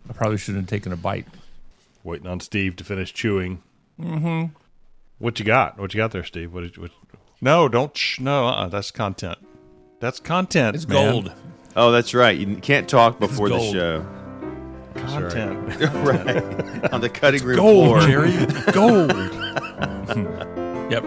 I probably shouldn't have taken a bite. Waiting on Steve to finish chewing. Mm-hmm. What you got? What you got there, Steve? What? No, don't. No, that's content. That's content. It's man. gold. Oh, that's right. You can't talk before the gold. show. Content. Right. On the cutting room Gold, floor. Jerry. Gold. Yep.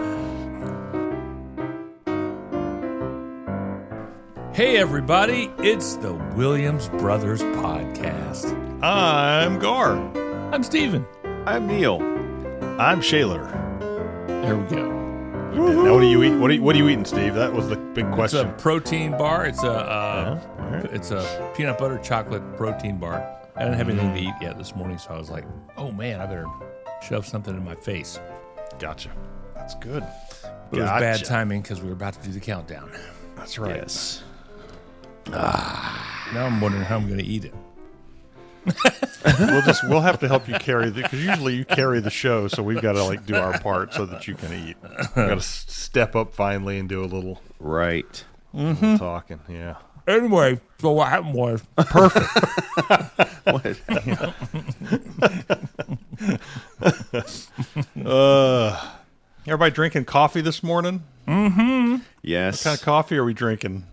Hey, everybody. It's the Williams Brothers Podcast. I'm Garr. I'm Steven. I'm Neal. I'm Shaler. There we go. Now, what do you eat? What are you eating, Steve? That was the big question. It's a protein bar. It's a All right. it's a peanut butter chocolate protein bar. I didn't have anything to eat yet this morning, so I was like, oh, man, I better shove something in my face. Gotcha. That's good. But it was bad timing because we were about to do the countdown. That's right. Yes. Now I'm wondering how I'm going to eat it. We'll have to help you carry because usually you carry the show, so we've got to do our part so that you can eat. We've got to step up finally and do a little Right. talking. Yeah. Anyway, so what happened was Perfect. Everybody drinking coffee this morning? Yes. What kind of coffee are we drinking?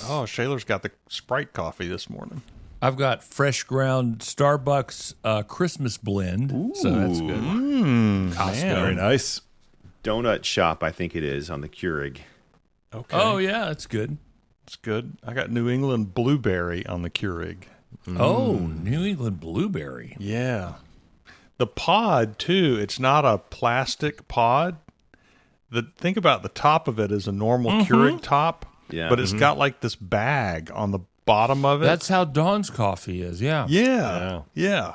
Oh, Shaler's got the Sprite coffee this morning. I've got fresh ground Starbucks Christmas blend, so that's good. Costco. Very nice. Donut shop, I think it is, on the Keurig. Okay. Oh yeah, that's good. That's good. I got New England blueberry on the Keurig. Oh, New England blueberry. Yeah. The pod, too, it's not a plastic pod. Think about the top of it is a normal Keurig top, Yeah. but it's got like this bag on the bottom of it. That's how Dawn's coffee is. Yeah. Yeah.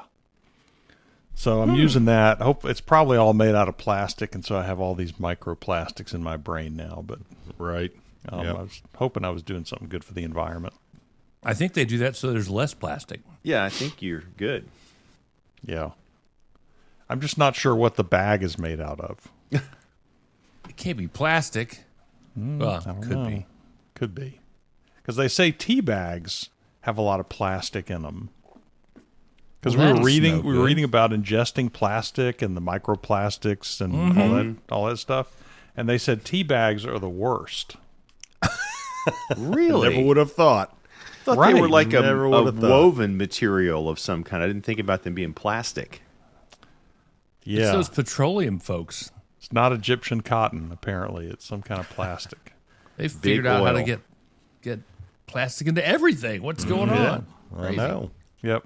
So I'm using that. It's probably all made out of plastic, and so I have all these microplastics in my brain now. But Right. I was hoping I was doing something good for the environment. I think they do that so there's less plastic. Yeah, I think you're good. Yeah. I'm just not sure what the bag is made out of. It can't be plastic. Well, I don't could know. be. Could be. Because they say tea bags have a lot of plastic in them. Because Well, we that's were no reading about ingesting plastic and the microplastics and all that stuff, and they said tea bags are the worst. Really? Never would have thought. I thought Right. they were like a Never would have thought. woven material of some kind. I didn't think about them being plastic. It's Yeah, those petroleum folks. it's not Egyptian cotton. Apparently, it's some kind of plastic. They figured out how to get plastic into everything. What's going on? I Crazy. know. Yep.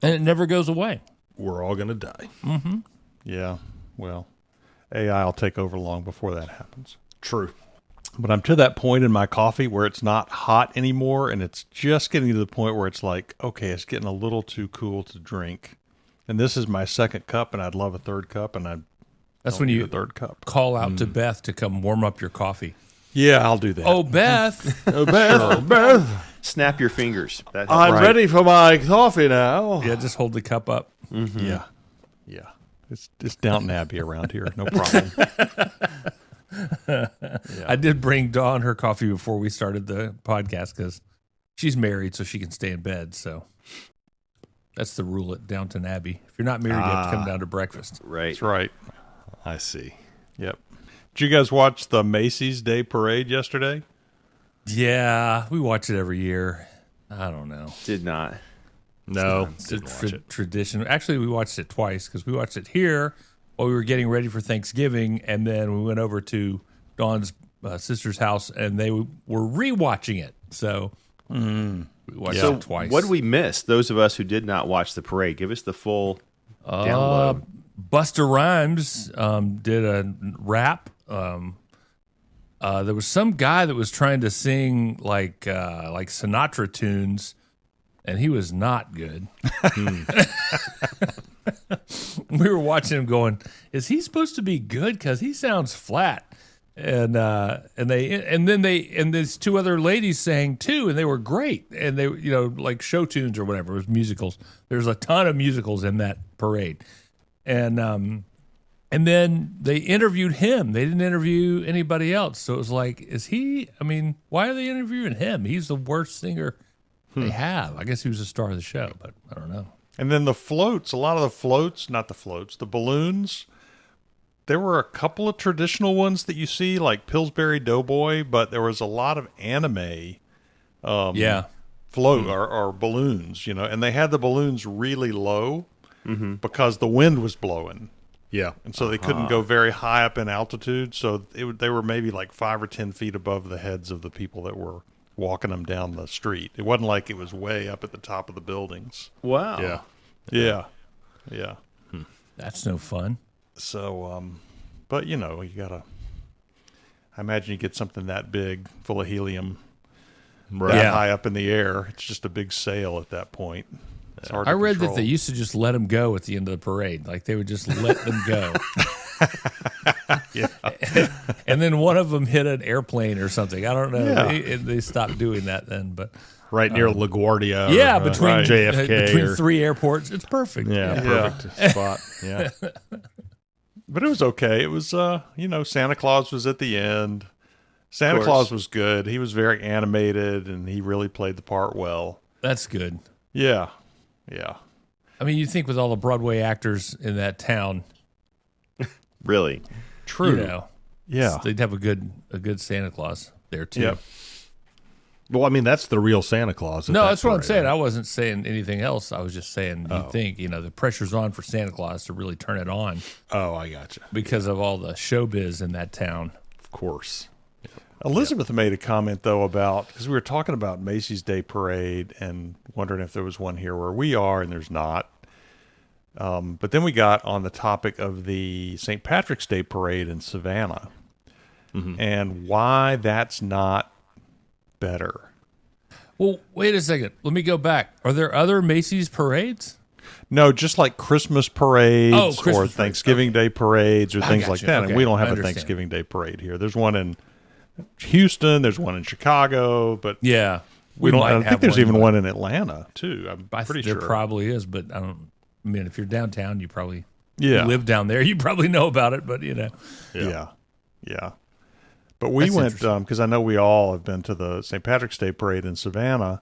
And it never goes away. We're all gonna die. Yeah. Well, AI will take over long before that happens. True. But I'm to that point in my coffee where it's not hot anymore, and it's just getting to the point where it's like, okay, it's getting a little too cool to drink. And this is my second cup, and I'd love a third cup, and That's don't when need you a third cup. call out to Beth to come warm up your coffee. Yeah, I'll do that. Oh, Beth. Oh, Beth, Beth, Snap your fingers. That helps. I'm Right. ready for my coffee now. Yeah, just hold the cup up. Yeah. It's Downton Abbey around here, no problem. I did bring Dawn her coffee before we started the podcast because she's married, so she can stay in bed. So that's the rule at Downton Abbey. If you're not married, you have to come down to breakfast. Right. That's right. I see. Yep. Did you guys watch the Macy's Day Parade yesterday? Yeah, we watch it every year. I don't know. Did not. No, It's didn't a watch it. tradition. Actually, we watched it twice because we watched it here while we were getting ready for Thanksgiving, and then we went over to Dawn's sister's house, and they were rewatching it. So we watched So it twice. what did we miss? Those of us who did not watch the parade, give us the full download. Busta Rhymes did a rap. There was some guy that was trying to sing like Sinatra tunes, and he was not good. We were watching him going, is he supposed to be good? Because he sounds flat. And these two other ladies sang too, and they were great. And they, like show tunes or whatever. It was musicals. There's a ton of musicals in that parade. And then they interviewed him. They didn't interview anybody else. So it was like, why are they interviewing him? He's the worst singer they have. I guess he was the star of the show, but I don't know. And then the floats, a lot of the floats, not the floats, the balloons. There were a couple of traditional ones that you see, like Pillsbury Doughboy, but there was a lot of anime Yeah. float or balloons, and they had the balloons really low because the wind was blowing. Yeah. And so they couldn't go very high up in altitude. So they were maybe like 5 or 10 feet above the heads of the people that were walking them down the street. It wasn't like it was way up at the top of the buildings. Wow. Yeah. Yeah. Yeah. That's no fun. So, but you gotta, I imagine you get something that big full of helium Right. that Yeah. high up in the air. It's just a big sail at that point. It's hard to I read that control. they used to just let them go at the end of the parade. Like they would just let them go. Yeah. And then one of them hit an airplane or something. I don't know. Yeah. They stopped doing that then. But Right near LaGuardia. yeah, or, between JFK. between or, 3 airports, it's perfect. yeah, Yeah. perfect spot. Yeah. But it was okay. It was, Santa Claus was at the end. Santa course. Claus was good. He was very animated, and he really played the part well. That's good. Yeah. Yeah. I mean, you think with all the Broadway actors in that town, Really? True. Yeah. they'd have a good Santa Claus there too. Yep. Well, I mean, that's the real Santa Claus. at No, that that's what I'm parade. saying. I wasn't saying anything else. I was just saying you think, the pressure's on for Santa Claus to really turn it on Oh, I gotcha. because of all the showbiz in that town. Of course. Elizabeth made a comment, though, because we were talking about Macy's Day Parade and wondering if there was one here where we are, and there's not. But then we got on the topic of the St. Patrick's Day Parade in Savannah and why that's not better. Well, wait a second. Let me go back. Are there other Macy's parades? No, just like Christmas parades Oh, Christmas or parades. Thanksgiving Day parades or things like gotcha. that. Okay. And we don't have I a understand. Thanksgiving Day parade here. There's one in Houston. There's one in Chicago, but Yeah. we don't. might I have think there's even but one in Atlanta too. I'm pretty there sure. probably is, but I mean, if you're downtown, you probably Yeah. live down there. You probably know about it, but Yeah. Yeah. But we That's went, interesting. because I know we all have been to the St. Patrick's Day Parade in Savannah.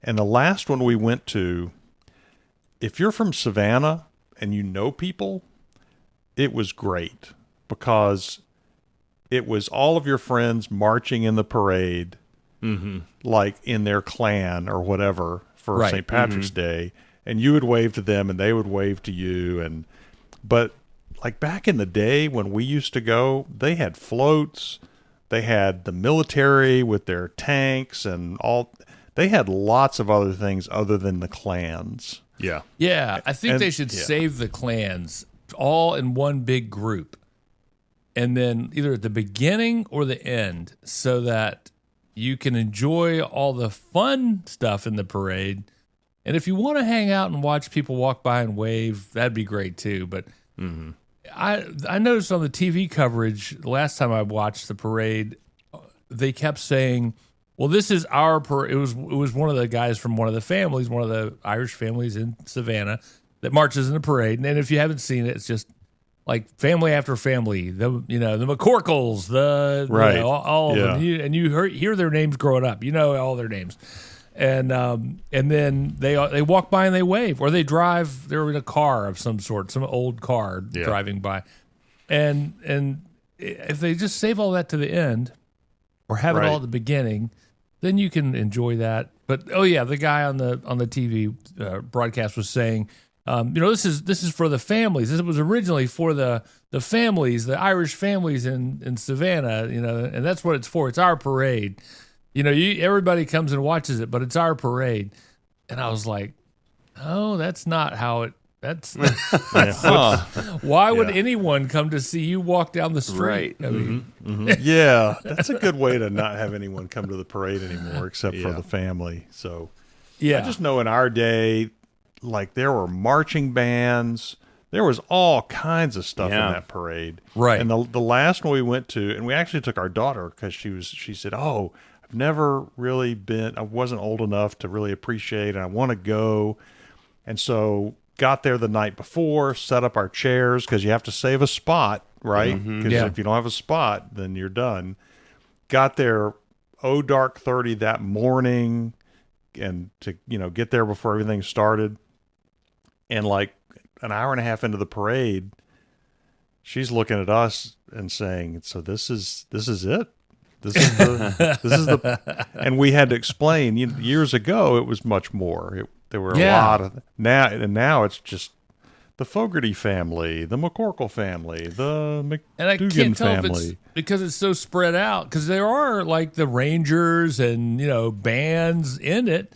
And the last one we went to, if you're from Savannah and you know people, it was great because it was all of your friends marching in the parade, like in their clan or whatever for Right. St. Patrick's Day. And you would wave to them and they would wave to you. But like back in the day when we used to go, they had floats. They had the military with their tanks and all. They had lots of other things other than the clans. Yeah. Yeah, I think And- they should yeah. save the clans all in one big group. And then either at the beginning or the end so that you can enjoy all the fun stuff in the parade. And if you want to hang out and watch people walk by and wave, that'd be great too. But I noticed on the TV coverage the last time I watched the parade, they kept saying, well, this is our parade. It was one of the guys from one of the families, one of the Irish families in Savannah that marches in the parade. And if you haven't seen it, it's just like family after family, the McCorkles, Right. all of Yeah. them. You hear their names growing up. You know all their names. And then they walk by and they wave, or they drive. They're in a car of some sort, some old car driving by, and if they just save all that to the end, or have it Right. all at the beginning, then you can enjoy that. But the guy on the TV broadcast was saying, this is for the families. This was originally for the families, the Irish families in Savannah, and that's what it's for. It's our parade. Everybody comes and watches it, but it's our parade. And I was like, oh, that's not how it. That's why would anyone come to see you walk down the street? Right. I mean, Yeah, that's a good way to not have anyone come to the parade anymore except for Yeah. the family. So yeah, I just know in our day, like there were marching bands. There was all kinds of stuff Yeah. in that parade. Right. And the last one we went to, and we actually took our daughter because she said, oh, I've never really been, I wasn't old enough to really appreciate, and I want to go. And so got there the night before, set up our chairs because you have to save a spot, right? Because Yeah. if you don't have a spot, then you're done. Got there, dark 30 that morning, and to get there before everything started. And like an hour and a half into the parade, she's looking at us and saying, "So this is it. This is the." And we had to explain. Years ago, it was much more. There were a lot of now it's just the Fogarty family, the McCorkle family, the And I McDougan can't tell if family. it's because it's so spread out. Because there are like the Rangers and bands in it,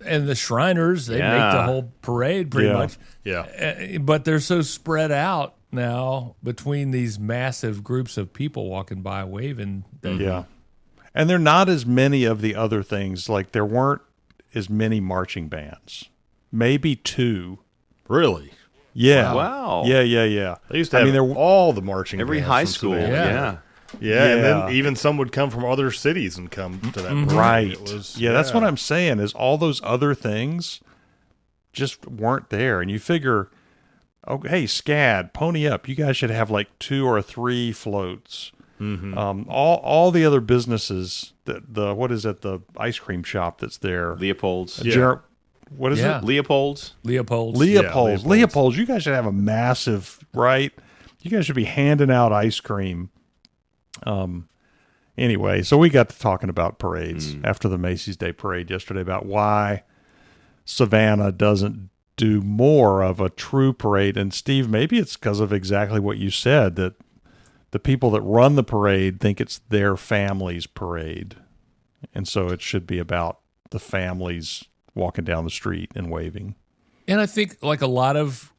and the Shriners, they make the whole parade pretty much. Yeah. But they're so spread out now between these massive groups of people walking by waving. Yeah. And there are not as many of the other things. Like there weren't as many marching bands. Maybe 2. Really? Yeah. Wow. Yeah. They used to have all the marching Every bands high from school. Savannah. Yeah. Yeah, and then even some would come from other cities and come to that parade. Right. It was, That's what I'm saying is all those other things just weren't there. And you figure, oh, hey, SCAD, pony up. You guys should have like 2 or 3 floats. All the other businesses, the ice cream shop that's there. Leopold's. What is it? Leopold's. Leopold's. You guys should have a massive, right? You guys should be handing out ice cream. Anyway, so we got to talking about parades after the Macy's Day Parade yesterday about why Savannah doesn't do more of a true parade. And Steve, maybe it's because of exactly what you said, that the people that run the parade think it's their family's parade. And so it should be about the families walking down the street and waving. And I think like a lot of,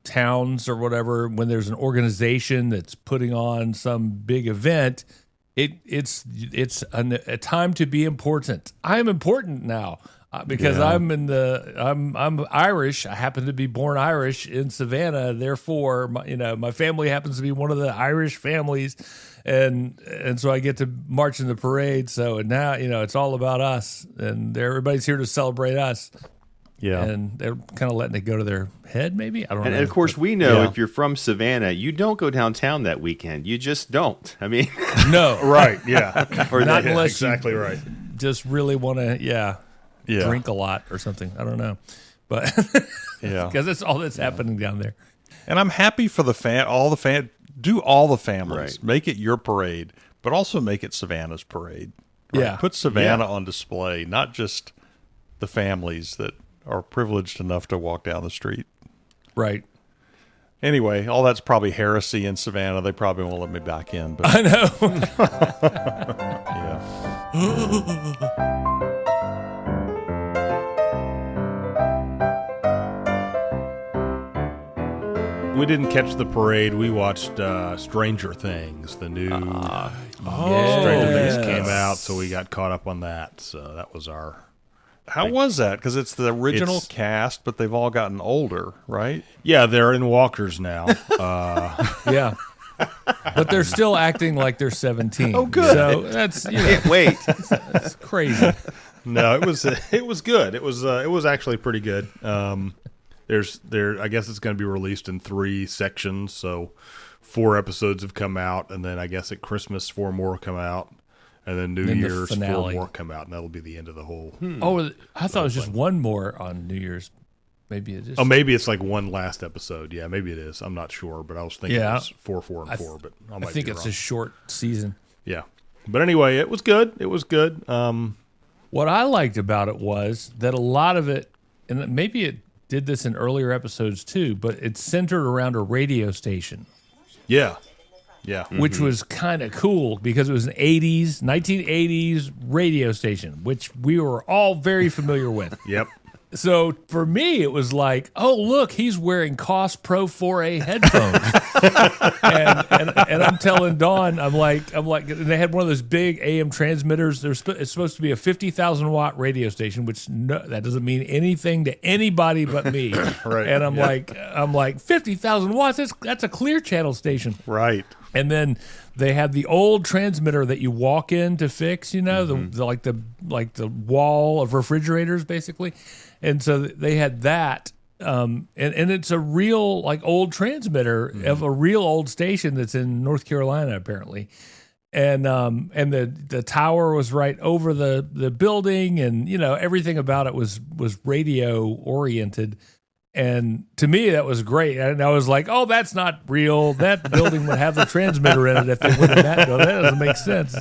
towns or whatever, when there's an organization that's putting on some big event, it's a time to be important. I'm important now because I'm Irish. I happen to be born Irish in Savannah. Therefore, my family happens to be one of the Irish families. And so I get to march in the parade. So now, it's all about us, and everybody's here to celebrate us. Yeah. And they're kind of letting it go to their head, maybe? I don't know. And of course, we know if you're from Savannah, you don't go downtown that weekend. You just don't. I mean, no. Right, yeah. Or not unless exactly right. just really want to, drink a lot or something. I don't know. But because that's all that's happening down there. And I'm happy for do all the families. Right. Make it your parade, but also make it Savannah's parade. Right? Yeah. Put Savannah on display, not just the families that are privileged enough to walk down the street. Right. Anyway, all that's probably heresy in Savannah. They probably won't let me back in. But I know. yeah. We didn't catch the parade. We watched Stranger Things, the new Stranger Things came out, so we got caught up on that. So that was our... How was that? Because it's the original cast, but they've all gotten older, right? Yeah, they're in walkers now. Yeah. But they're still acting like they're 17. Oh, good. So that's, can't wait. that's crazy. No, it was good. It was actually pretty good. I guess it's going to be released in 3 sections. So 4 episodes have come out, and then I guess at Christmas 4 more come out, and then New Year's 4 more come out, and that'll be the end of the whole. Oh, I thought it was just one more on New Year's. Maybe it is. Oh, maybe it's like one last episode. Yeah, maybe it is. I'm not sure, but I was thinking it was 4, 4, and 4. But I might think be it's wrong. a short season. Yeah, but anyway, it was good. It was good. What I liked about it was that a lot of it, and maybe it did this in earlier episodes too, but it's centered around a radio station. Yeah. Which was kind of cool because it was an 1980s radio station, which we were all very familiar with. Yep. So for me, it was like, oh, look, he's wearing COS Pro 4A headphones. and I'm telling Dawn, I'm like, and they had one of those big AM transmitters. It's supposed to be a 50,000 watt radio station, which that doesn't mean anything to anybody but me. Right. And I'm like 50,000 watts. That's a clear channel station. Right. And then they had the old transmitter that you walk in to fix, the wall of refrigerators, basically. And so they had that, and it's a real old transmitter of a real old station that's in North Carolina apparently, and the tower was right over the building, and everything about it was radio oriented. And to me, that was great. And I was like, "Oh, that's not real. That building would have the transmitter in it if they went in that building. That doesn't make sense,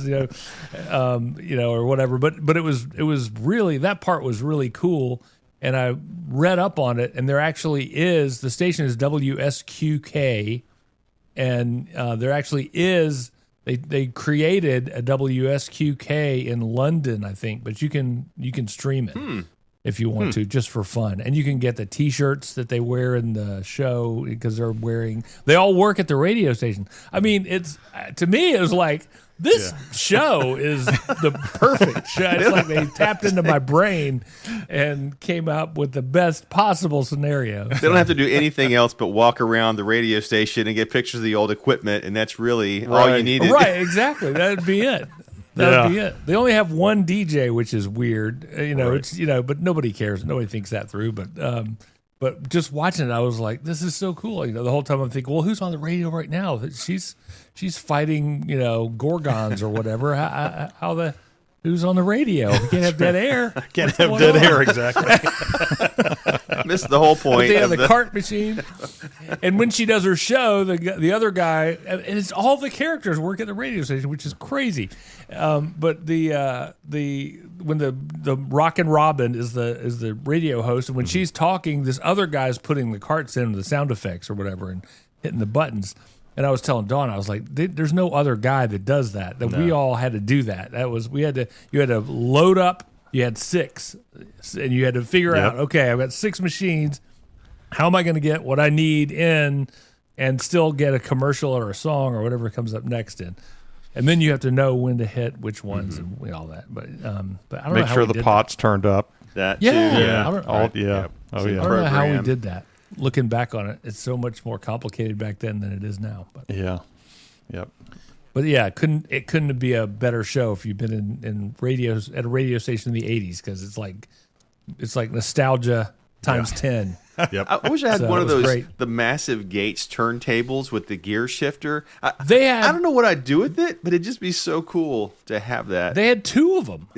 or whatever." But it was really, that part was really cool. And I read up on it, and there actually is, the station is WSQK, and there actually is, they created a WSQK in London, I think, but you can stream it. If you want to, just for fun. And you can get the T-shirts that they wear in the show because they all work at the radio station. I mean, to me, it was like, this show is the perfect show. It's like they tapped into my brain and came up with the best possible scenario. They don't have to do anything else but walk around the radio station and get pictures of the old equipment, and that's really all you needed. Right, exactly. That'd be it. That would be it. They only have one DJ, which is weird. It's but nobody cares. Nobody thinks that through. But just watching it, I was like, this is so cool. The whole time I'm thinking, well, who's on the radio right now? She's fighting, Gorgons or whatever. Who's on the radio? You can't have dead air. Can't have dead air, exactly. Missed the whole point. But they have the cart machine. And when she does her show, the other guy, and it's all the characters work at the radio station, which is crazy. But when the Rockin' Robin is the radio host, and when she's talking, this other guy's putting the carts in, the sound effects or whatever, and hitting the buttons. And I was telling Dawn, I was like, "There's no other guy that does that. We all had to do that. You had to load up. You had 6, and you had to figure out, okay, I've got 6 machines. How am I going to get what I need in, and still get a commercial or a song or whatever comes up next in? And then you have to know when to hit which ones and all that. But I don't know Make how sure we the did pot's turned up. That Yeah. too. Yeah. Yeah. I don't- Oh yeah. I don't know how we did that. Looking back on it, it's so much more complicated back then than it is now. But Yeah. Yep. But yeah, it couldn't be a better show if you've been in radios at a radio station in the '80s, because it's like nostalgia times 10. Yep. I wish I had So one it of was those great. the massive Gates turntables with the gear shifter. I Had don't know what I'd do with it, but it'd just be so cool to have that. They had 2 of them.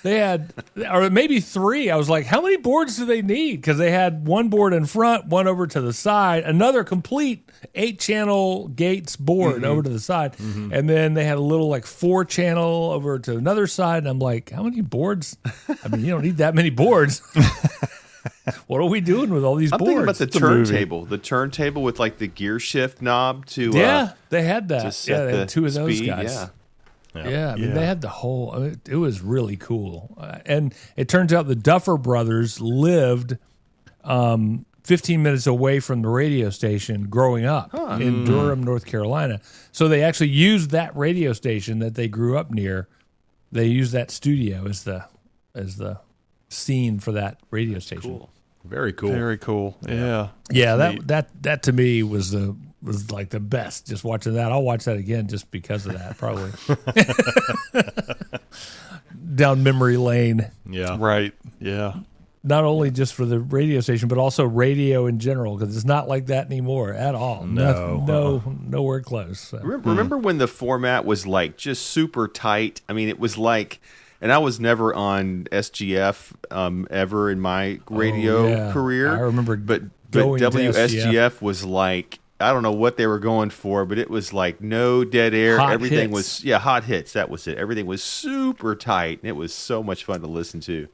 They had, or maybe 3. I was like, how many boards do they need? Because they had one board in front, one over to the side, another complete 8-channel Gates board over to the side, and then they had a little 4-channel over to another side. And I'm like, how many boards? I mean, you don't need that many boards. What are we doing with all these I'm boards? thinking about the turntable with the gear shift knob to they had that. to set They the had 2 of those speed. guys. Yeah. Yeah, I mean, Yeah. they had the whole. It was really cool, and it turns out the Duffer Brothers lived 15 minutes away from the radio station growing up in Durham, North Carolina. So they actually used that radio station that they grew up near. They used that studio as the scene for that radio station. Cool. Very cool. Very cool. Yeah. Yeah, Neat. that to me was like the best. Just watching that, I'll watch that again just because of that, probably. Down memory lane, Yeah. Right. Yeah. not only just for the radio station, but also radio in general, because it's not like that anymore at all. No. Nowhere close. So. Remember when the format was just super tight? I mean, it was and I was never on SGF ever in my radio career. I remember but going to WSGF was I don't know what they were going for, but it was no dead air. Hot Everything hits. was hot hits. That was it. Everything was super tight, and it was so much fun to listen to.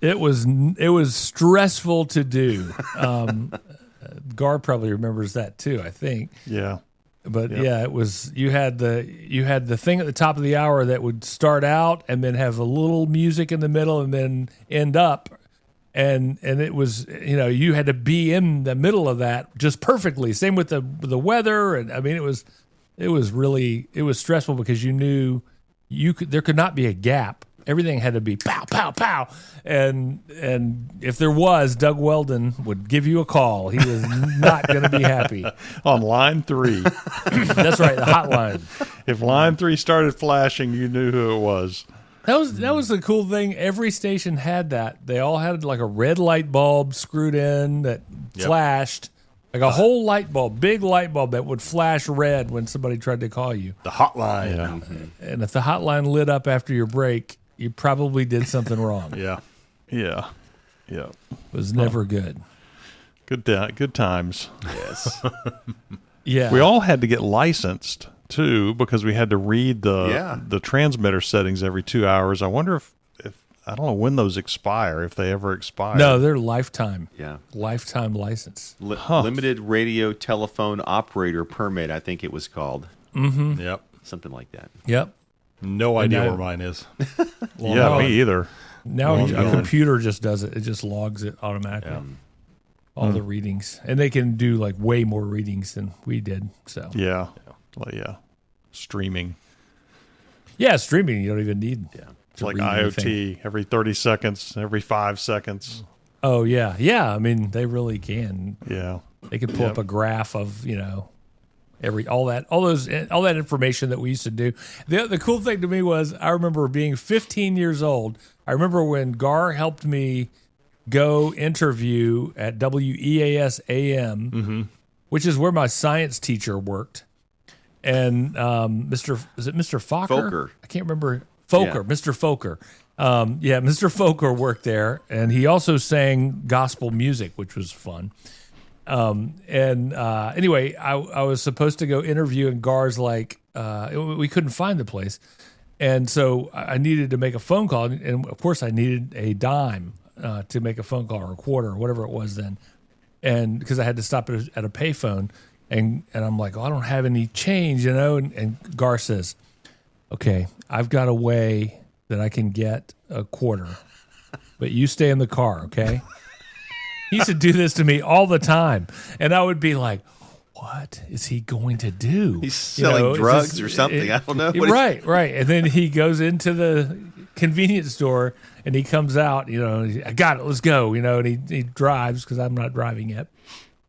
It was stressful to do. Garr probably remembers that too, I think. Yeah. But yeah, it was. You had the thing at the top of the hour that would start out and then have a little music in the middle and then end up, and it was, you had to be in the middle of that just perfectly. Same with the weather, and I mean it was stressful because you knew there could not be a gap. Everything had to be pow, pow, pow. And if there was, Doug Weldon would give you a call. He was not going to be happy. On line 3. That's right, the hotline. If line 3 started flashing, you knew who it was. That was the cool thing. Every station had that. They all had a red light bulb screwed in that flashed, Like a whole light bulb, big light bulb that would flash red when somebody tried to call you. The hotline. Yeah. And if the hotline lit up after your break, you probably did something wrong. Yeah. Yeah. Yeah. It was never good. Good times. Yes. Yeah. We all had to get licensed too because we had to read the transmitter settings every 2 hours. I wonder if I don't know when those expire, if they ever expire. No, they're lifetime. Yeah. Lifetime license. Limited radio telephone operator permit, I think it was called. Mm-hmm. Yep. Something like that. Yep. No idea now- where mine is. Yeah, me either. Now Long a gone. computer just does it. It just logs it automatically. All the readings. And they can do like way more readings than we did. So Yeah. Well, yeah. Streaming. yeah, streaming you don't even need. Yeah. It's like read IoT anything. every 30 seconds, every 5 seconds. Oh yeah. Yeah. I mean they really can. Yeah. They could pull up a graph of, all that information that we used to do. The cool thing to me was I remember being 15 years old. I remember when Garr helped me go interview at WEAS AM, which is where my science teacher worked. And Mr. Fokker? Fokker. I can't remember. Fokker, Yeah. Mr. Fokker. Mr. Fokker worked there, and he also sang gospel music, which was fun. Anyway, I was supposed to go interview, and Gar's like, we couldn't find the place. And so I needed to make a phone call. And of course, I needed a dime to make a phone call, or a quarter, or whatever it was then. And because I had to stop at a payphone. And I'm like, I don't have any change, And Garr says, okay, I've got a way that I can get a quarter, but you stay in the car, okay? He used to do this to me all the time. And I would be like, what is he going to do? He's selling drugs or something. I don't know. Right. And then he goes into the convenience store and he comes out, I got it, let's go, and he drives because I'm not driving yet.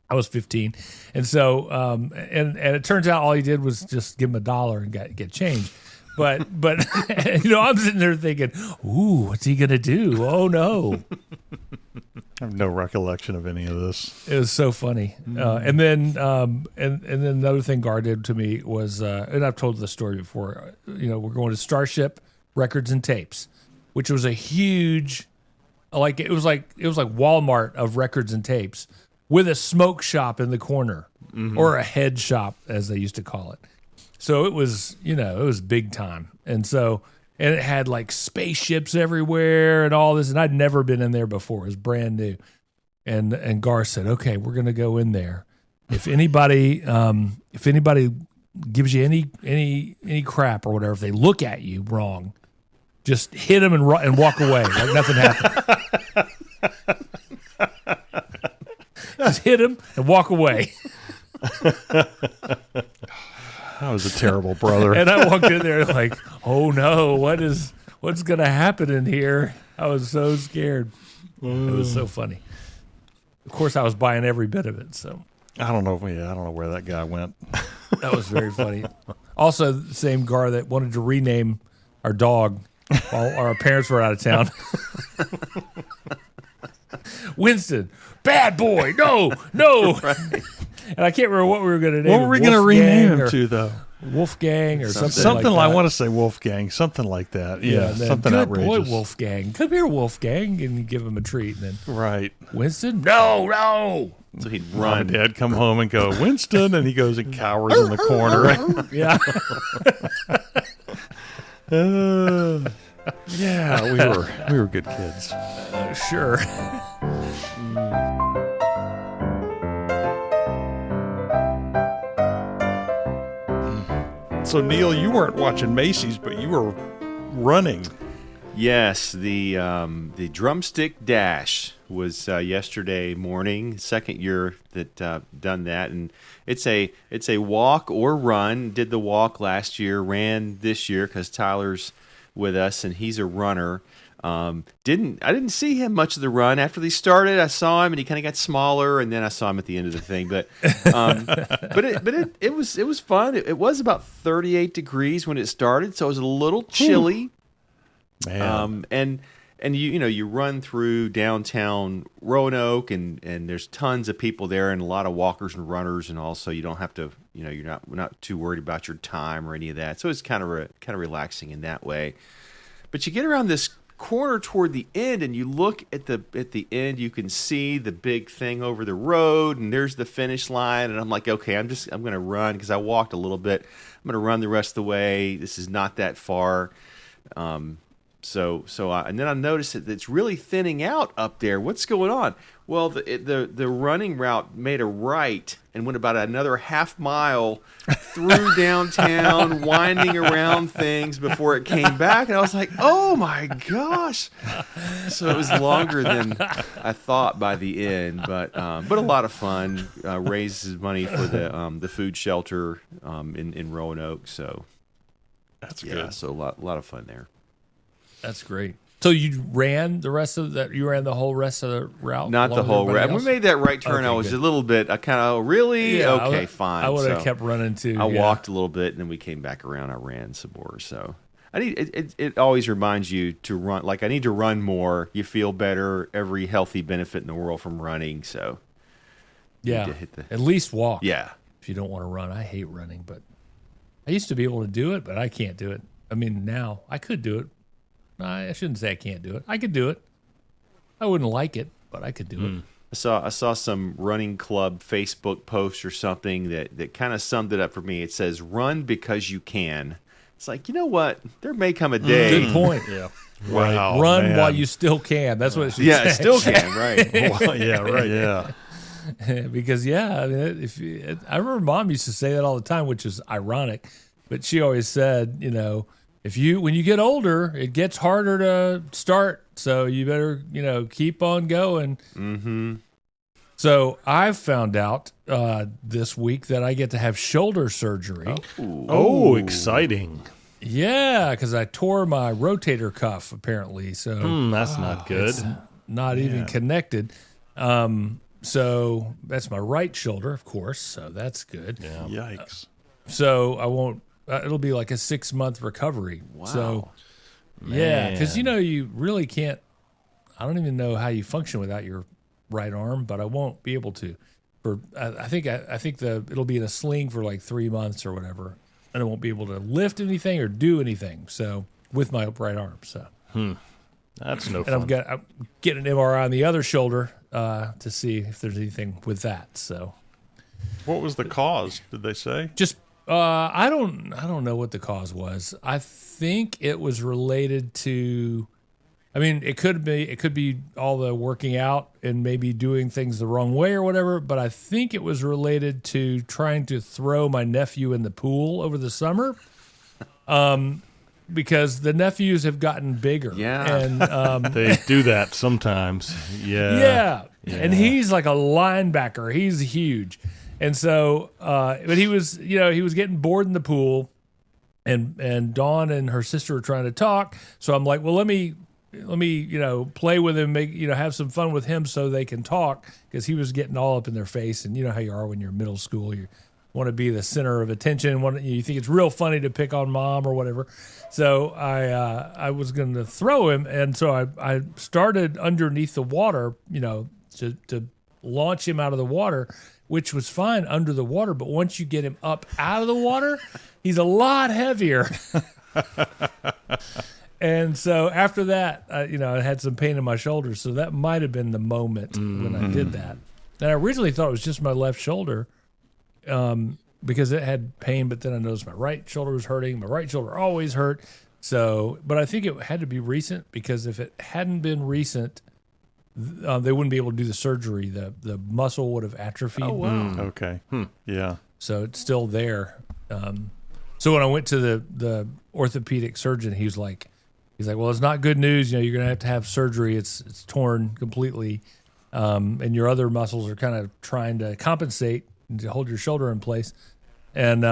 I was 15. And so, and it turns out all he did was just give him $1 and get change. But I'm sitting there thinking, ooh, what's he going to do? Oh, no. I have no recollection of any of this. It was so funny. And then another thing Garr did to me was, and I've told the story before, we're going to Starship Records and Tapes, which was a huge, it was like Walmart of records and tapes with a smoke shop in the corner, or a head shop, as they used to call it. So it was, it was big time. And it had like spaceships everywhere and all this. And I'd never been in there before. It was brand new. And Garr said, okay, we're going to go in there. If anybody gives you any crap or whatever, if they look at you wrong, just hit them and walk away like nothing happened. Just hit them and walk away. I was a terrible brother. And I walked in there like, oh no, what's going to happen in here? I was so scared. It was so funny. Of course, I was buying every bit of it. So I don't know where that guy went. that was very funny. Also, the same Garr that wanted to rename our dog while our parents were out of town. Winston, bad boy, no. Right. And I can't remember what we were going to name him. What were we going to rename him to, though? Wolfgang or something Something like that. I want to say Wolfgang, something like that. Yeah, and then, something good outrageous. boy, Wolfgang. Come here, Wolfgang, and you give him a treat. And then Right. Winston, no. So he'd Mom run. and Dad come home and go, Winston, and he goes and cowers in the corner. Yeah. Yeah, we were good kids. Sure. So Neal, you weren't watching Macy's, but you were running. Yes, the Drumstick Dash was yesterday morning. Second year that done that, and it's a walk or run. Did the walk last year, ran this year because Tyler's with us and he's a runner. I didn't see him much of the run. After they started, I saw him and he kind of got smaller, and then I saw him at the end of the thing. But it was fun. It was about 38 degrees when it started, so it was a little chilly. Man. and you run through downtown Roanoke, and there's tons of people there, and a lot of walkers and runners, and also you don't have to, we're not too worried about your time or any of that. So it's kind of relaxing in that way. But you get around this corner toward the end, and you look at the end, you can see the big thing over the road, and there's the finish line, and I'm like, okay, I'm going to run because I walked a little bit. I'm going to run the rest of the way. This is not that far. And then I noticed that it's really thinning out up there. What's going on? Well, the running route made a right and went about another half mile through downtown, winding around things before it came back. And I was like, oh my gosh! So it was longer than I thought by the end, but a lot of fun. Raises money for the food shelter in Roanoke. So That's yeah, good. so a lot of fun there. That's great. So you ran the rest of that? You ran the whole rest of the route? Not the along with whole everybody route. We else? made that right turn. Okay, I was good. a little bit. I kind of really Yeah, okay, fine. I would have So kept running too. I yeah. walked a little bit, and then we came back around. I ran some more. So I need it always reminds you to run. Like I need to run more. You feel better. Every healthy benefit in the world from running. So Yeah, to hit the- at least walk. yeah. If you don't want to run, I hate running, but I used to be able to do it, but I can't do it. I mean, now I could do it. No, I shouldn't say I can't do it. I could do it. I wouldn't like it, but I could do it. I saw some running club Facebook post or something that kind of summed it up for me. It says, "Run because you can." It's like, you know what? There may come a day. Good point. Yeah. Right. Wow. Run man. while you still can. That's what it should Yeah, say. it still can, right? Well, yeah, right. Yeah. Because I mean, I remember Mom used to say that all the time, which is ironic, but she always said, when you get older, it gets harder to start, so you better keep on going. Mm-hmm. So I found out this week that I get to have shoulder surgery. Oh, exciting. Yeah, because I tore my rotator cuff apparently. So That's not good. it's not even connected. So that's my right shoulder, of course. So that's good. Yeah. Yikes. So I won't. It'll be like a 6-month recovery. Wow. So yeah, because you really can't. I don't even know how you function without your right arm, but I won't be able to. I think it'll be in a sling for like 3 months or whatever, and I won't be able to lift anything or do anything. So with my right arm. So That's no and fun. I'm getting an MRI on the other shoulder to see if there's anything with that. So What was the cause? Did they say? just I don't know what the cause was. I think it was related to. I mean, it could be all the working out and maybe doing things the wrong way or whatever. But I think it was related to trying to throw my nephew in the pool over the summer. Because the nephews have gotten bigger. Yeah. And They do that sometimes. Yeah. yeah. And he's like a linebacker. He's huge. And so, but he was getting bored in the pool, and Dawn and her sister were trying to talk. So I'm like, well, let me play with him, have some fun with him so they can talk, because he was getting all up in their face. And you know how you are when you're in middle school. You want to be the center of attention. You think it's real funny to pick on mom or whatever. So I was going to throw him. And so I started underneath the water, to launch him out of the water, which was fine under the water. But once you get him up out of the water, he's a lot heavier. And so after that, I had some pain in my shoulder. So that might have been the moment when I did that. And I originally thought it was just my left shoulder because it had pain. But then I noticed my right shoulder was hurting. My right shoulder always hurt. So, but I think it had to be recent, because if it hadn't been recent, they wouldn't be able to do the surgery. The muscle would have atrophied. Oh, wow. Okay. Yeah. So it's still there. So when I went to the orthopedic surgeon, he's like, well, it's not good news. You're going to have surgery. It's torn completely, and your other muscles are kind of trying to compensate and to hold your shoulder in place. And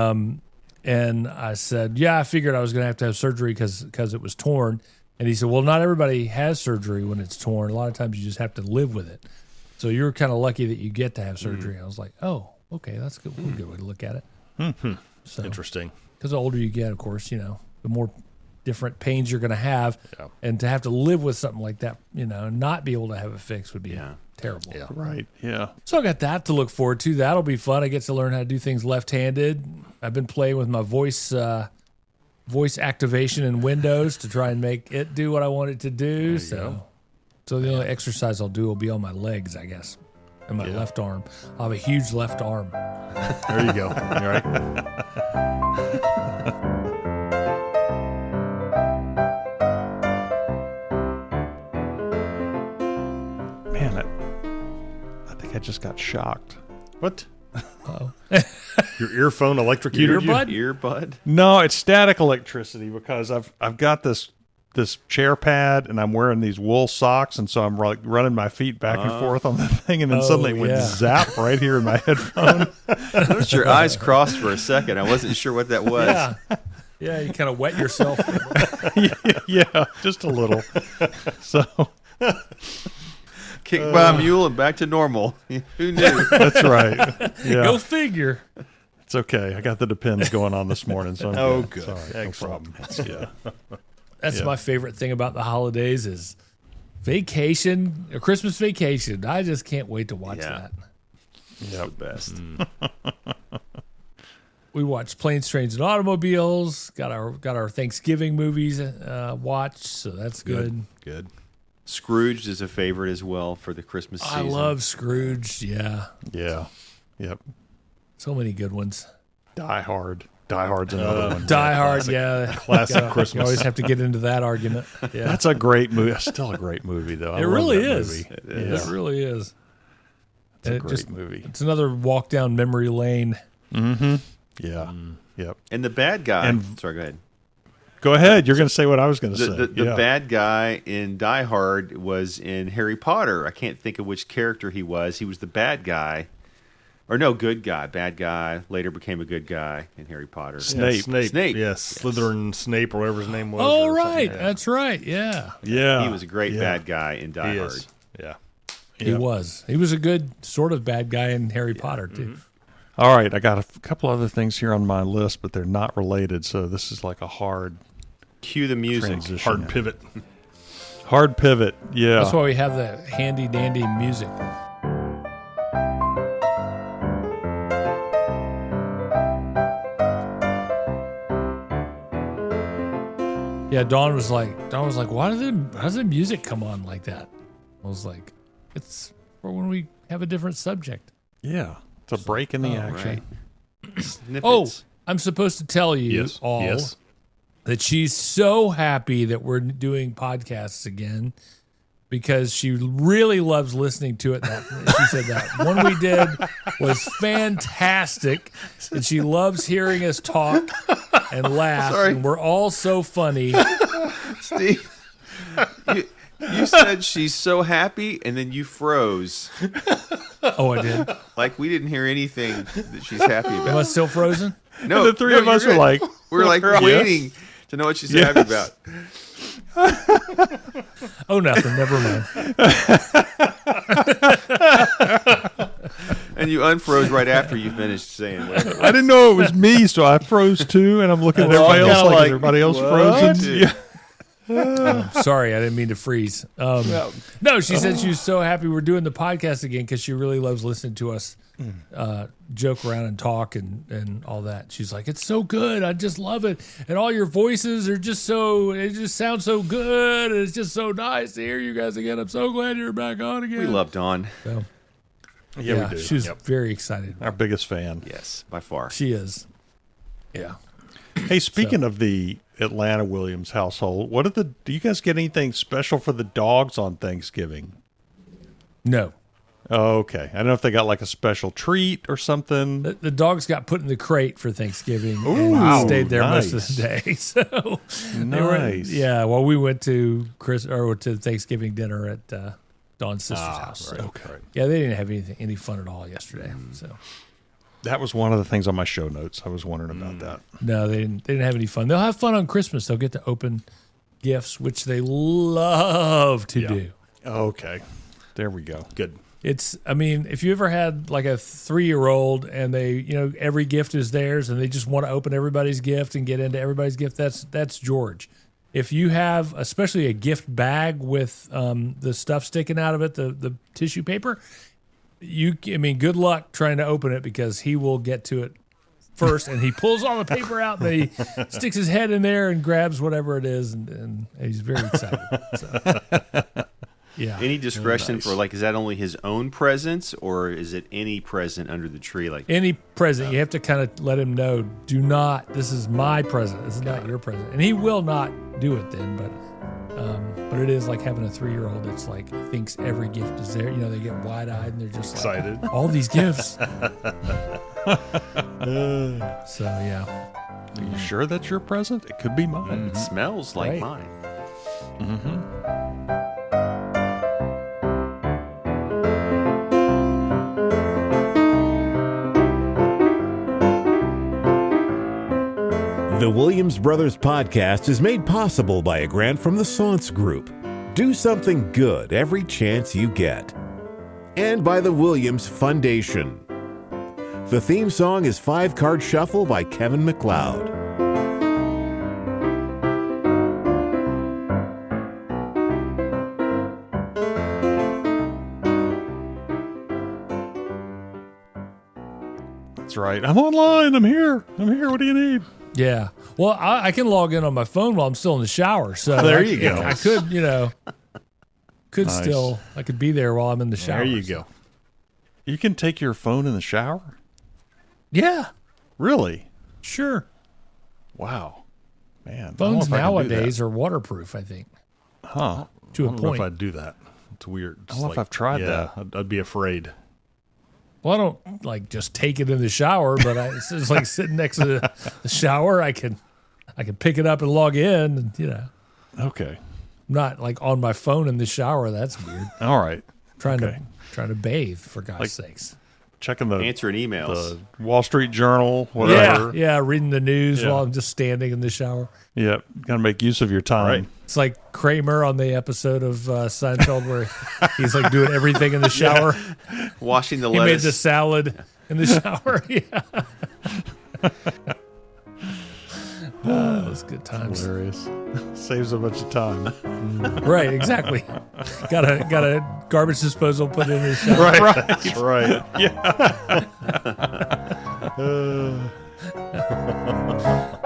I said, yeah, I figured I was going to have surgery because it was torn. And he said, well, not everybody has surgery when it's torn. A lot of times you just have to live with it. So you're kind of lucky that you get to have surgery. I was like, oh, okay, that's good. Good way to look at it. So, Interesting. because the older you get, of course, the more different pains you're going to have, Yeah. and to have to live with something like that, and not be able to have it fixed would be terrible. Yeah. Right. Yeah. So I got that to look forward to. That'll be fun. I get to learn how to do things left-handed. I've been playing with my voice activation in Windows to try and make it do what I want it to do. So the only exercise I'll do will be on my legs, I guess, and my left arm. I'll have a huge left arm. There you go. All right. Man, I think I just got shocked. What? Oh, Your earphone electrocuted you? Earbud? Earbud. No, it's static electricity because I've got this chair pad and I'm wearing these wool socks, and so I'm like running my feet back and forth on the thing, and then suddenly it went zap right here in my headphone. I noticed your eyes crossed for a second. I wasn't sure what that was. yeah. You kind of wet yourself. Yeah, just a little. So Kicked by a mule and back to normal. Who knew? that's right. Yeah, Go figure. it's okay. I got the Depends going on this morning, so I'm Oh, good. good. It's all right. No Excellent. problem. Yeah. That's Yeah. my favorite thing about the holidays is vacation, a Christmas vacation. I just can't wait to watch that. Yep. The best. We watched Planes, Trains, and Automobiles. Got our Thanksgiving movies watched, so that's good. Good. Scrooged is a favorite as well for the Christmas season. I love Scrooge. Yeah, Yeah. Yep. so many good ones. Die Hard. Die Hard's another one. Die Hard, yeah. Classic You Christmas. always have to get into that argument. Yeah, That's a great movie. Still a great movie, though. I it love really that is. movie. It really is. It's a It great just- movie. It's another walk down memory lane. Yeah. Yep. And the bad guy. And- Sorry, go ahead. Go ahead. You're going to say what I was going to say. The Yeah. bad guy in Die Hard was in Harry Potter. I can't think of which character he was. He was the bad guy. Or no, good guy. Bad guy. Later became a good guy in Harry Potter. Snape. Snape. Yes. Slytherin Snape or whatever his name was. Oh, or something. right. That's right. Yeah. Yeah. He was a great Yeah. bad guy in Die He Hard. is. Yeah. He was. He was a good sort of bad guy in Harry Potter, too. All right. I got a couple other things here on my list, but they're not related. So this is like a hard Cue the music. transition. Hard pivot. Hard pivot. Yeah. That's why we have the handy dandy music. Yeah, Dawn was like, why does the music come on like that? I was like, it's for when we have a different subject. Yeah. It's a break in the action. Right. Snippets. Oh, I'm supposed to tell you Yes. all Yes. that she's so happy that we're doing podcasts again because she really loves listening to it. She said that one we did was fantastic, and she loves hearing us talk and laugh. Sorry. And we're all so funny. Steve, you said she's so happy, and then you froze. Oh, I did. Like we didn't hear anything that she's happy Am I about. still frozen? No, The three no, of us you're were good. like, we were like yes. waiting to know what she's happy about. Oh, nothing. Never mind. And you unfroze right after you finished saying whatever. I didn't know it was me, so I froze too, and I'm looking at We're all everybody else kinda like, like, is everybody else what? frozen? Yeah. Sorry, I didn't mean to freeze. No, she said she was so happy we're doing the podcast again because she really loves listening to us joke around and talk and all that. She's like, it's so good. I just love it. And all your voices are just so, it just sounds so good. And it's just so nice to hear you guys again. I'm so glad you're back on again. We love Dawn. So, Yeah, we do. She was very excited. Our biggest fan. Yes, by far. She is. Yeah. Hey, speaking of the Atlanta Williams household, do you guys get anything special for the dogs on Thanksgiving? No. Oh, okay. I don't know if they got like a special treat or something. The dogs got put in the crate for Thanksgiving and wow, stayed there most nice. of the day. So Nice. well, we went to to Thanksgiving dinner at Dawn's sister's house. Right. So, Okay. yeah, they didn't have any fun at all yesterday. So That was one of the things on my show notes. I was wondering about that. no, they didn't have any fun. They'll have fun on Christmas. They'll get to open gifts, which they love to do. Okay. There we go. Good. If you ever had like a 3-year-old and they, every gift is theirs and they just want to open everybody's gift and get into everybody's gift, that's George. if you have, especially a gift bag with the stuff sticking out of it, the tissue paper, good luck trying to open it because he will get to it first, and he pulls all the paper out, and then he sticks his head in there and grabs whatever it is, and he's very excited. So, yeah. Any discretion for is that only his own presents, or is it any present under the tree? Like any present, you have to kind of let him know. Do not. This is my present. This is not your present, and he will not do it then. But it is like having a 3-year-old that's like thinks every gift is there. They get wide-eyed and they're just excited. Like, all these gifts. So yeah. Are you sure that's your present? It could be mine. It smells like Right. mine. The Williams Brothers Podcast is made possible by a grant from the Saunce Group. Do something good every chance you get. And by the Williams Foundation. The theme song is 5-Card Shuffle by Kevin MacLeod. That's right. I'm online. I'm here. What do you need? Yeah. Well, I can log in on my phone while I'm still in the shower. So There you go. I could, Nice. still, I could be there while I'm in the shower. There you go. You can take your phone in the shower? Yeah, Really? sure. Wow. Man. I don't know Phones if I can do nowadays are waterproof, I think, that. Huh. to a I don't know if point. I'd do that. It's weird. I don't know if I've tried that. I'd be afraid. Well, I don't just take it in the shower, but it's just like sitting next to the shower. I can pick it up and log in. And, Okay. not like on my phone in the shower. That's weird. All right. Trying Okay. to bathe, for God's sakes. Checking the Answering emails. the Wall Street Journal, whatever. Yeah, reading the news Yeah. while I'm just standing in the shower. Yep. Got to make use of your time. Right. It's like Kramer on the episode of Seinfeld where he's like doing everything in the shower. Washing the He made lettuce. the salad in the shower. Yeah. That was good times. Hilarious. Saves a bunch of time. Right, exactly. Got a garbage disposal put in the shower. Right. That's right. Yeah.